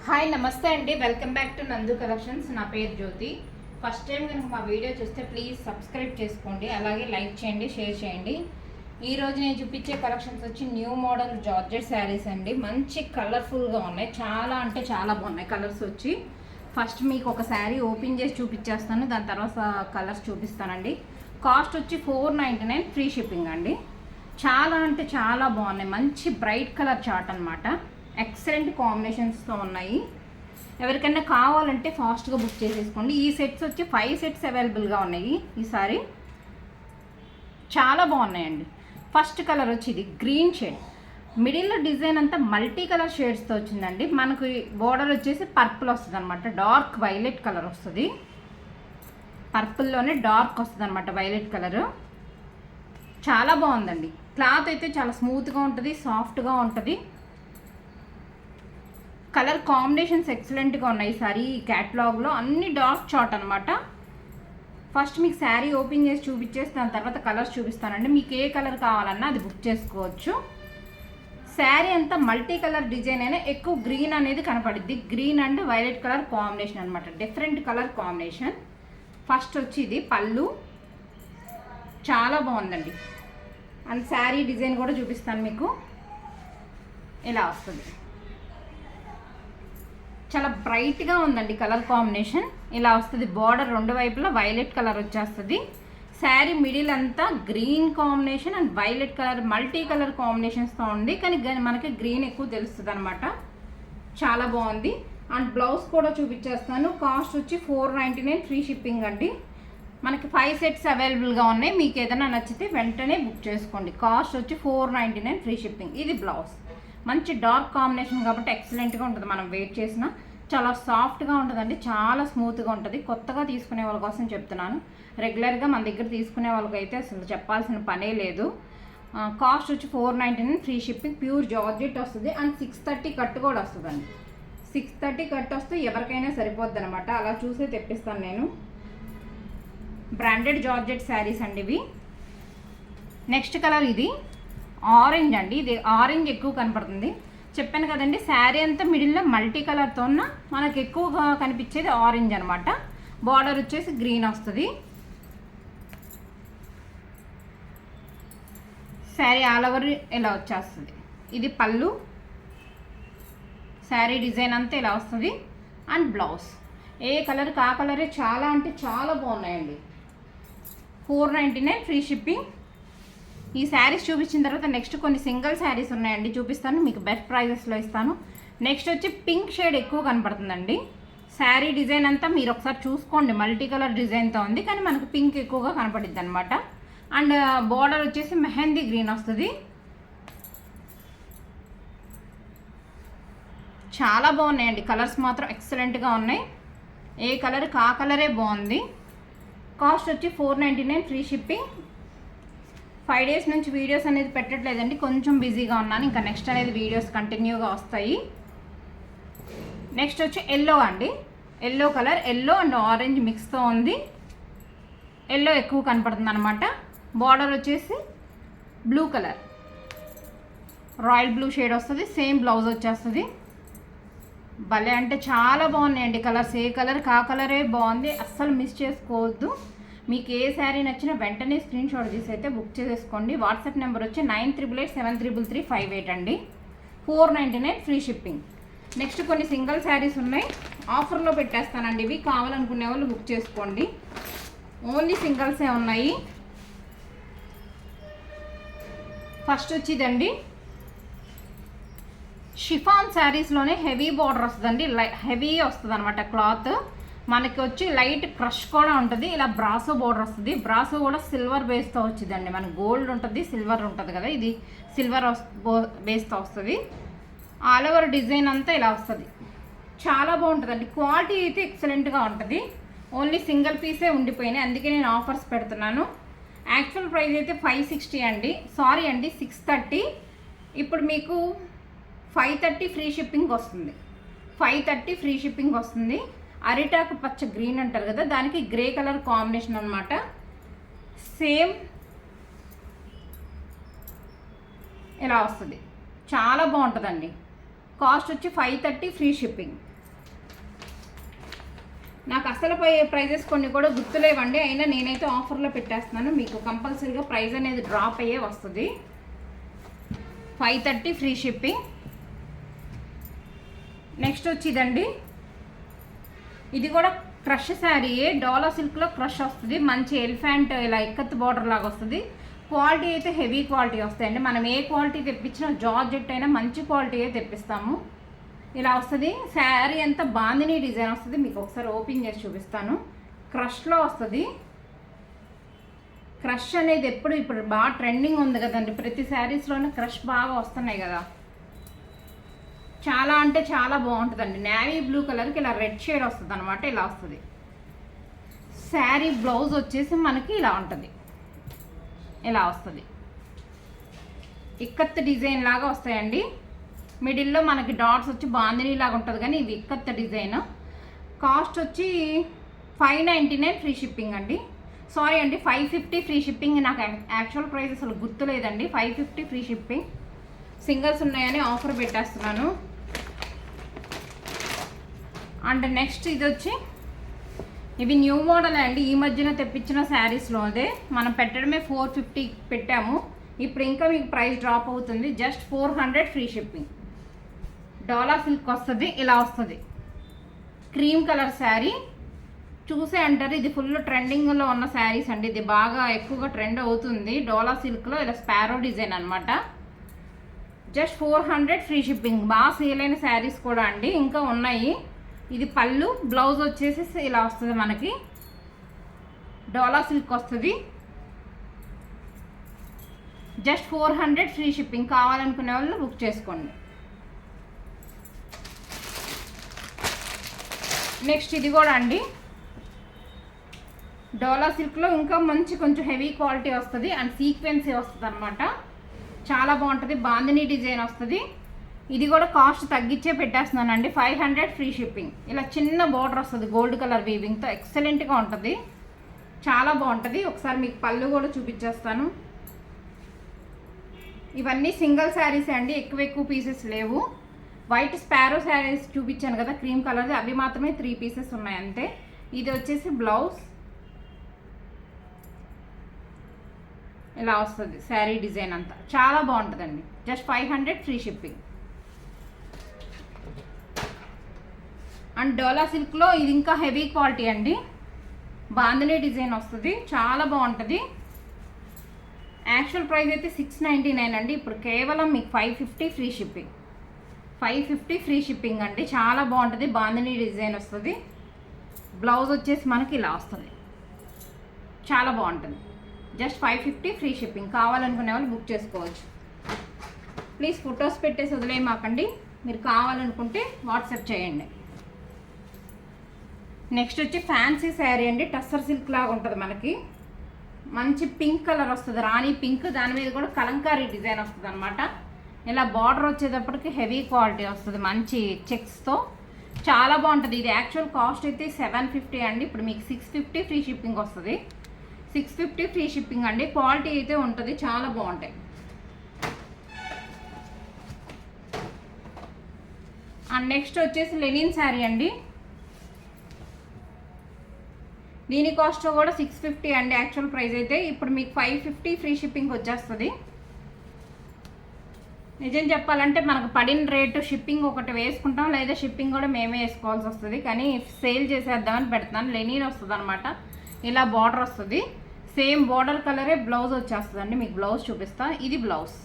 Hi నమస్తే అండి, welcome back to నందు కలెక్షన్స్. నా పేరు జ్యోతి. ఫస్ట్ టైం కనుక మా వీడియో చూస్తే ప్లీజ్ సబ్స్క్రైబ్ చేసుకోండి, అలాగే లైక్ చేయండి, షేర్ చేయండి. ఈరోజు నేను చూపించే కలెక్షన్స్ వచ్చి న్యూ మోడల్ జార్జెట్ శారీస్ అండి. మంచి కలర్ఫుల్గా ఉన్నాయి, చాలా అంటే చాలా బాగున్నాయి కలర్స్ వచ్చి. ఫస్ట్ మీకు ఒక శారీ ఓపెన్ చేసి చూపించేస్తాను, దాని తర్వాత కలర్స్ చూపిస్తానండి. కాస్ట్ వచ్చి $499, ఫ్రీ షిప్పింగ్ అండి. చాలా అంటే చాలా బాగున్నాయి, మంచి బ్రైట్ కలర్ చార్ట్ అనమాట. ఎక్సలెంట్ కాంబినేషన్స్తో ఉన్నాయి. ఎవరికైనా కావాలంటే ఫాస్ట్గా బుక్ చేసేసుకోండి. ఈ సెట్స్ వచ్చి 5 సెట్స్ అవైలబుల్గా ఉన్నాయి ఈసారి. చాలా బాగున్నాయండి. ఫస్ట్ కలర్ వచ్చి ఇది గ్రీన్ షేడ్, మిడిల్లో డిజైన్ అంతా మల్టీ కలర్ షేడ్స్తో వచ్చిందండి. మనకు బోర్డర్ వచ్చేసి పర్పుల్ వస్తుంది అనమాట, డార్క్ వైలెట్ కలర్ వస్తుంది. పర్పుల్లోనే డార్క్ వస్తుంది అనమాట, వైలెట్ కలరు. చాలా బాగుందండి. క్లాత్ అయితే చాలా స్మూత్గా ఉంటుంది, సాఫ్ట్గా ఉంటుంది. కలర్ కాంబినేషన్స్ ఎక్సలెంట్గా ఉన్నాయి. సారీ క్యాటలాగ్లో అన్ని డార్క్ చార్ట్ అనమాట. ఫస్ట్ మీకు శారీ ఓపెన్ చేసి చూపించేసి దాని తర్వాత కలర్స్ చూపిస్తానండి. మీకు ఏ కలర్ కావాలన్నా అది బుక్ చేసుకోవచ్చు. శారీ అంతా మల్టీ కలర్ డిజైన్ అయినా ఎక్కువ గ్రీన్ అనేది కనపడుద్ది. Green and violet colour combination అనమాట, డిఫరెంట్ కలర్ కాంబినేషన్. ఫస్ట్ వచ్చి ఇది పళ్ళు, చాలా బాగుందండి. అండ్ శారీ డిజైన్ కూడా చూపిస్తాను మీకు. ఇలా వస్తుంది, చాలా బ్రైట్గా ఉందండి కలర్ కాంబినేషన్. ఇలా వస్తుంది. బార్డర్ రెండు వైపులా వైలెట్ కలర్ వచ్చేస్తుంది. శారీ మిడిల్ అంతా green combination and violet colour multi colour కాంబినేషన్స్తో ఉంది, కానీ మనకి గ్రీన్ ఎక్కువ తెలుస్తుంది అనమాట. చాలా బాగుంది. అండ్ బ్లౌజ్ కూడా చూపించేస్తాను. కాస్ట్ వచ్చి $499, ఫ్రీ షిప్పింగ్ అండి. మనకి 5 సెట్స్ అవైలబుల్గా ఉన్నాయి. మీకు ఏదైనా నచ్చితే వెంటనే బుక్ చేసుకోండి. కాస్ట్ వచ్చి $499, ఫ్రీ షిప్పింగ్. ఇది బ్లౌజ్. మంచి డార్క్ కాంబినేషన్ కాబట్టి ఎక్సలెంట్గా ఉంటుంది. మనం వెయిట్ చేసిన చాలా సాఫ్ట్గా ఉంటుందండి, చాలా స్మూత్గా ఉంటుంది. కొత్తగా తీసుకునే వాళ్ళ కోసం చెప్తున్నాను. రెగ్యులర్గా మన దగ్గర తీసుకునే వాళ్ళకైతే అసలు చెప్పాల్సిన పనే లేదు. కాస్ట్ వచ్చి $499, ఫ్రీ షిప్పింగ్. ప్యూర్ జార్జెట్ వస్తుంది అండ్ 630 కట్ కూడా వస్తుందండి. 630 కట్ వస్తే ఎవరికైనా సరిపోద్ది అనమాట. అలా చూసే తెప్పిస్తాను నేను. బ్రాండెడ్ జార్జెట్ శారీస్ అండి ఇవి. నెక్స్ట్ కలర్ ఇది ఆరెంజ్ అండి. ఇది ఆరెంజ్ ఎక్కువ కనపడుతుంది. చెప్పాను కదండి, శారీ అంతా మిడిల్లో మల్టీ కలర్తో ఉన్న మనకు ఎక్కువగా కనిపించేది ఆరెంజ్ అనమాట. బార్డర్ వచ్చేసి గ్రీన్ వస్తుంది. శారీ ఆల్ ఓవర్ ఇలా వచ్చేస్తుంది. ఇది పళ్ళు. శారీ డిజైన్ అంతా ఇలా వస్తుంది. అండ్ బ్లౌజ్ ఏ కలర్ కా కలరే చాలా అంటే చాలా బాగున్నాయండి. $499, ఫ్రీ షిప్పింగ్. ఈ శారీస్ చూపించిన తర్వాత నెక్స్ట్ కొన్ని సింగిల్ శారీస్ ఉన్నాయండి, చూపిస్తాను. మీకు బెస్ట్ ప్రైజెస్లో ఇస్తాను. నెక్స్ట్ వచ్చి పింక్ షేడ్ ఎక్కువ కనపడుతుందండి. శారీ డిజైన్ అంతా మీరు ఒకసారి చూసుకోండి, మల్టీ కలర్ డిజైన్తో ఉంది, కానీ మనకు పింక్ ఎక్కువగా కనపడుద్ది అనమాట. అండ్ బార్డర్ వచ్చేసి మెహందీ గ్రీన్ వస్తుంది. చాలా బాగున్నాయండి. కలర్స్ మాత్రం ఎక్సలెంట్గా ఉన్నాయి. ఏ కలర్ కా కలరే బాగుంది. కాస్ట్ వచ్చి $499, ఫ్రీ షిప్పింగ్. 5 డేస్ నుంచి వీడియోస్ అనేది పెట్టట్లేదండి, కొంచెం బిజీగా ఉన్నాను. ఇంకా నెక్స్ట్ అనేది వీడియోస్ కంటిన్యూగా వస్తాయి. నెక్స్ట్ వచ్చి ఎల్లో అండి. Yellow colour, yellow and orange మిక్స్తో ఉంది. ఎల్లో ఎక్కువ కనపడుతుంది అనమాట. బార్డర్ వచ్చేసి blue colour, royal blue shade వస్తుంది. సేమ్ బ్లౌజ్ వచ్చేస్తుంది. భలే అంటే చాలా బాగున్నాయండి కలర్స్. ఏ కలర్ కా కలరే బాగుంది, అస్సలు మిస్ చేసుకోవద్దు. మీకు ఏ శారీ నచ్చినా వెంటనే స్క్రీన్ షాట్ తీసి అయితే బుక్ చేసేసుకోండి. వాట్సాప్ నెంబర్ వచ్చి 9888733358 అండి. $499, ఫ్రీ షిప్పింగ్. నెక్స్ట్ కొన్ని సింగిల్ శారీస్ ఉన్నాయి, ఆఫర్లో పెట్టేస్తానండి. ఇవి కావాలనుకునే వాళ్ళు బుక్ చేసుకోండి. ఓన్లీ సింగిల్సే ఉన్నాయి. ఫస్ట్ వచ్చి ఇదండి, షిఫాన్ శారీస్లోనే హెవీ బార్డర్ వస్తుందండి. హెవీ వస్తుంది అనమాట క్లాత్. మనకి వచ్చి లైట్ క్రష్ కూడా ఉంటుంది. ఇలా బ్రాసో బోర్డర్ వస్తుంది. బ్రాసో కూడా సిల్వర్ బేస్తో వచ్చిందండి. మనకి గోల్డ్ ఉంటుంది, సిల్వర్ ఉంటుంది కదా, ఇది సిల్వర్ బేస్తో వస్తుంది. ఆల్ ఓవర్ డిజైన్ అంతా ఇలా వస్తుంది. చాలా బాగుంటుందండి. క్వాలిటీ అయితే ఎక్సలెంట్గా ఉంటుంది. ఓన్లీ సింగిల్ పీసే ఉండిపోయినాయి, అందుకే నేను ఆఫర్స్ పెడుతున్నాను. యాక్చువల్ ప్రైస్ అయితే $560 అండి, సారీ అండి, $630. ఇప్పుడు మీకు $530 ఫ్రీ షిప్పింగ్ వస్తుంది. $530 ఫ్రీ షిప్పింగ్ వస్తుంది. అరిటాకు పచ్చ గ్రీన్ అంటారు కదా, దానికి గ్రే కలర్ కాంబినేషన్ అనమాట. సేమ్ ఇలా వస్తుంది. చాలా బాగుంటుందండి. కాస్ట్ వచ్చి 530 ఫ్రీ షిప్పింగ్. నాకు అసలు ప్రైజెస్ కొన్ని కూడా గుర్తులేవండి, అయినా నేనైతే ఆఫర్లో పెట్టేస్తున్నాను. మీకు కంపల్సరీగా ప్రైస్ అనేది డ్రాప్ అయ్యే వస్తుంది. 530 ఫ్రీ షిప్పింగ్. నెక్స్ట్ వచ్చిందండి, ఇది కూడా క్రష్ శారీయే, డోలా సిల్క్లో క్రష్ వస్తుంది. మంచి ఎలిఫెంట్ ఇలా ఇక్కత్ బార్డర్ లాగా వస్తుంది. క్వాలిటీ అయితే హెవీ క్వాలిటీ వస్తాయండి. మనం ఏ క్వాలిటీ తెప్పించినా జార్జెట్ అయినా మంచి క్వాలిటీయే తెప్పిస్తాము. ఇలా వస్తుంది. శారీ అంతా బాందినీ డిజైన్ వస్తుంది. మీకు ఒకసారి ఓపెన్ చేసి చూపిస్తాను. క్రష్లో వస్తుంది. క్రష్ అనేది ఇప్పుడు బాగా ట్రెండింగ్ ఉంది కదండి, ప్రతి శారీస్లోనే క్రష్ బాగా వస్తున్నాయి కదా. చాలా అంటే చాలా బాగుంటుందండి. నేవీ బ్లూ కలర్కి ఇలా రెడ్ షేడ్ వస్తుంది అనమాట. ఇలా వస్తుంది. శారీ బ్లౌజ్ వచ్చేసి మనకి ఇలా ఉంటుంది. ఇలా వస్తుంది. ఇక్కత్ డిజైన్ లాగా వస్తాయండి. మిడిల్లో మనకి డాట్స్ వచ్చి బాందినీ లాగా ఉంటుంది, కానీ ఇవి ఇక్కత్ డిజైన్. కాస్ట్ వచ్చి 599 ఫ్రీ షిప్పింగ్ అండి. సారీ అండి, 550 ఫ్రీ షిప్పింగ్. నాకు యాక్చువల్ ప్రైస్ అసలు గుర్తులేదండి. 550 ఫ్రీ షిప్పింగ్. సింగిల్స్ ఉన్నాయని ఆఫర్ పెట్టేస్తున్నాను. అండ్ నెక్స్ట్ ఇది వచ్చి ఇవి న్యూ మోడల్ అండి, ఈ మధ్యన తెప్పించిన శారీస్లో. అదే మనం పెట్టడమే 450 పెట్టాము. ఇప్పుడు ఇంకా మీకు ప్రైస్ డ్రాప్ అవుతుంది. Just 400 free shipping. Dola silk వస్తుంది. ఇలా వస్తుంది. క్రీమ్ కలర్ శారీ చూసే అంటారు, ఇది ఫుల్ ట్రెండింగ్లో ఉన్న శారీస్ అండి. ఇది బాగా ఎక్కువగా ట్రెండ్ అవుతుంది. డోలా సిల్క్లో ఇలా స్పారో డిజైన్ అనమాట. Just 400 free shipping. బాగా సేల్ అయిన శారీస్ కూడా అండి, ఇంకా ఉన్నాయి. ఇది పళ్ళు. బ్లౌజ్ వచ్చేసి ఇలా వస్తుంది మనకి. డోలా సిల్క్ వస్తుంది. Just 400 free shipping. కావాలనుకునే వాళ్ళు బుక్ చేసుకోండి. నెక్స్ట్ ఇది కూడా అండి, డోలా సిల్క్లో ఇంకా మంచి కొంచెం హెవీ క్వాలిటీ వస్తుంది అండ్ సీక్వెన్సీ వస్తుంది అనమాట. చాలా బాగుంటుంది. బాందినీ డిజైన్ వస్తుంది. ఇది కూడా కాస్ట్ తగ్గించే పెట్టేస్తున్నానండి. 500 ఫ్రీ షిప్పింగ్. ఇలా చిన్న బార్డర్ వస్తుంది గోల్డ్ కలర్ వీవింగ్తో. ఎక్సలెంట్గా ఉంటుంది. చాలా బాగుంటుంది. ఒకసారి మీకు పళ్ళు కూడా చూపించేస్తాను. ఇవన్నీ సింగిల్ శారీస్ అండి, ఎక్కువ పీసెస్ లేవు. వైట్ స్పారో శారీస్ చూపించాను కదా క్రీమ్ కలర్ది, అవి మాత్రమే 3 పీసెస్ ఉన్నాయి అంతే. ఇది వచ్చేసి బ్లౌజ్. ఇలా వస్తుంది శారీ డిజైన్ అంతా. చాలా బాగుంటుందండి. Just 500 free shipping. అండ్ డోలా సిల్క్లో ఇది ఇంకా హెవీ క్వాలిటీ అండి. బాందినీ డిజైన్ వస్తుంది. చాలా బాగుంటుంది. యాక్చువల్ ప్రైస్ అయితే 699 అండి. ఇప్పుడు కేవలం మీకు 550 ఫ్రీ షిప్పింగ్. 550 ఫ్రీ షిప్పింగ్ అండి. చాలా బాగుంటుంది. బాందినీ డిజైన్ వస్తుంది. బ్లౌజ్ వచ్చేసి మనకి ఇలా వస్తుంది. చాలా బాగుంటుంది. Just 550 free shipping. కావాలనుకునే వాళ్ళు బుక్ చేసుకోవచ్చు. ప్లీజ్ ఫొటోస్ పెట్టేసి వదిలేయమాకండి. మీరు కావాలనుకుంటే వాట్సాప్ చేయండి. నెక్స్ట్ వచ్చి ఫ్యాన్సీ శారీ అండి. టస్సర్ సిల్క్ లాగా ఉంటుంది మనకి. మంచి పింక్ కలర్ వస్తుంది, రాణి పింక్. దాని మీద కూడా కలంకారీ డిజైన్ వస్తుంది అనమాట. ఇలా బార్డర్ వచ్చేటప్పటికి హెవీ క్వాలిటీ వస్తుంది మంచి చెక్స్తో. చాలా బాగుంటుంది. ఇది యాక్చువల్ కాస్ట్ అయితే 750 అండి. ఇప్పుడు మీకు 650 ఫ్రీ షిప్పింగ్ వస్తుంది. 650 ఫ్రీ షిప్పింగ్ అండి. క్వాలిటీ అయితే ఉంటుంది. చాలా బాగుంటాయి. అండ్ నెక్స్ట్ వచ్చేసి లెనిన్ శారీ అండి. దీని కాస్ట్ కూడా 650 అండి యాక్చువల్ ప్రైస్ అయితే. ఇప్పుడు మీకు 550 ఫ్రీ షిప్పింగ్ వచ్చేస్తుంది. నిజం చెప్పాలంటే మనకు పడిన రేటు షిప్పింగ్ ఒకటి వేసుకుంటాం, లేదా షిప్పింగ్ కూడా మేమే వేసుకోవాల్సి వస్తుంది. కానీ సేల్ చేసేద్దామని పెడుతున్నాను. లెనిన్ వస్తుంది అనమాట. ఇలా బార్డర్ వస్తుంది. సేమ్ బార్డర్ కలరే బ్లౌజ్ వచ్చేస్తుందండి. మీకు బ్లౌజ్ చూపిస్తాను. ఇది బ్లౌజ్.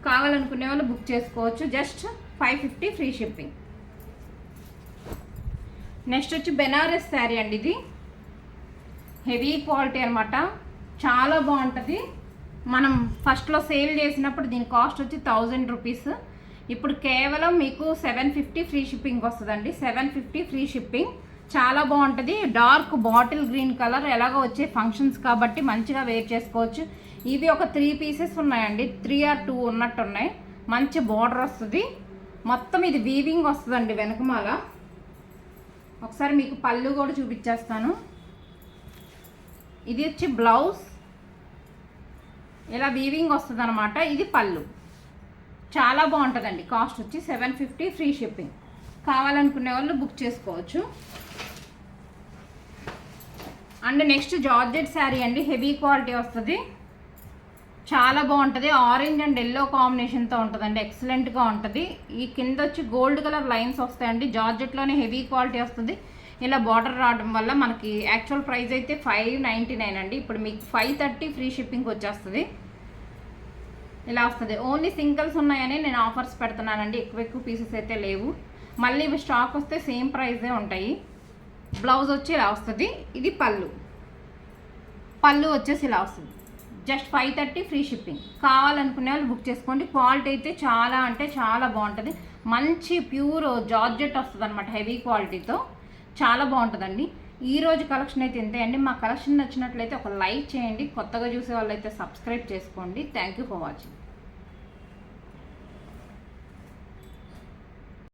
కావాలనుకునే వాళ్ళు బుక్ చేసుకోవచ్చు. Just 550 free shipping. నెక్స్ట్ వచ్చి బెనారస్ శారీ అండి. ఇది హెవీ క్వాలిటీ అనమాట. చాలా బాగుంటుంది. మనం ఫస్ట్లో సేల్ చేసినప్పుడు దీని కాస్ట్ వచ్చి 1000 రూపీస్. ఇప్పుడు కేవలం మీకు 750 ఫ్రీ షిప్పింగ్ వస్తుందండి. 750 ఫ్రీ షిప్పింగ్. చాలా బాగుంటుంది. Dark bottle green colour. ఎలాగో వచ్చే ఫంక్షన్స్ కాబట్టి మంచిగా వేర్ చేసుకోవచ్చు. ఇవి ఒక 3 పీసెస్ ఉన్నాయండి. 3 or 2 ఉన్నట్టు ఉన్నాయి. మంచి బార్డర్ వస్తుంది. మొత్తం ఇది వీవింగ్ వస్తుందండి వెనకమాల. ఒకసారి మీకు పళ్ళు కూడా చూపించేస్తాను. ఇది వచ్చి బ్లౌజ్. ఇలా వీవింగ్ వస్తుంది అనమాట. ఇది పళ్ళు. చాలా బాగుంటుందండి. కాస్ట్ వచ్చి 750 ఫ్రీ షిప్పింగ్. కావాలనుకునే వాళ్ళు బుక్ చేసుకోవచ్చు. అండ్ నెక్స్ట్ జార్జెట్ శారీ అండి, హెవీ క్వాలిటీ వస్తుంది, చాలా బాగుంటుంది. ఆరెంజ్ అండ్ ఎల్లో కాంబినేషన్తో ఉంటుందండి, ఎక్సలెంట్గా ఉంటుంది. ఈ కింద వచ్చి గోల్డ్ కలర్ లైన్స్ వస్తాయండి. జార్జెట్లోనే హెవీ క్వాలిటీ వస్తుంది. ఇలా బార్డర్ రావడం వల్ల మనకి యాక్చువల్ ప్రైస్ అయితే 599 అండి, ఇప్పుడు మీకు 530 ఫ్రీ షిప్పింగ్ వచ్చేస్తుంది. ఇలా వస్తుంది. ఓన్లీ సింగిల్స్ ఉన్నాయని నేను ఆఫర్స్ పెడుతున్నానండి, ఎక్కువ పీసెస్ అయితే లేవు. మళ్ళీ ఇవి స్టాక్ వస్తే సేమ్ ప్రైజే ఉంటాయి. బ్లౌజ్ వచ్చి ఇలా వస్తుంది. ఇది పళ్ళు వచ్చేసి ఇలా వస్తుంది. Just 530 free shipping. కావాలనుకునే వాళ్ళు బుక్ చేసుకోండి. క్వాలిటీ అయితే చాలా అంటే చాలా బాగుంటుంది. మంచి ప్యూర్ జార్జెట్ వస్తుంది అనమాట, హెవీ క్వాలిటీతో చాలా బాగుంటుందండి. ఈరోజు కలెక్షన్ అయితే ఇంతే అండి. మా కలెక్షన్ నచ్చినట్లయితే ఒక లైక్ చేయండి. కొత్తగా చూసే వాళ్ళైతే సబ్స్క్రైబ్ చేసుకోండి. Thank you for watching.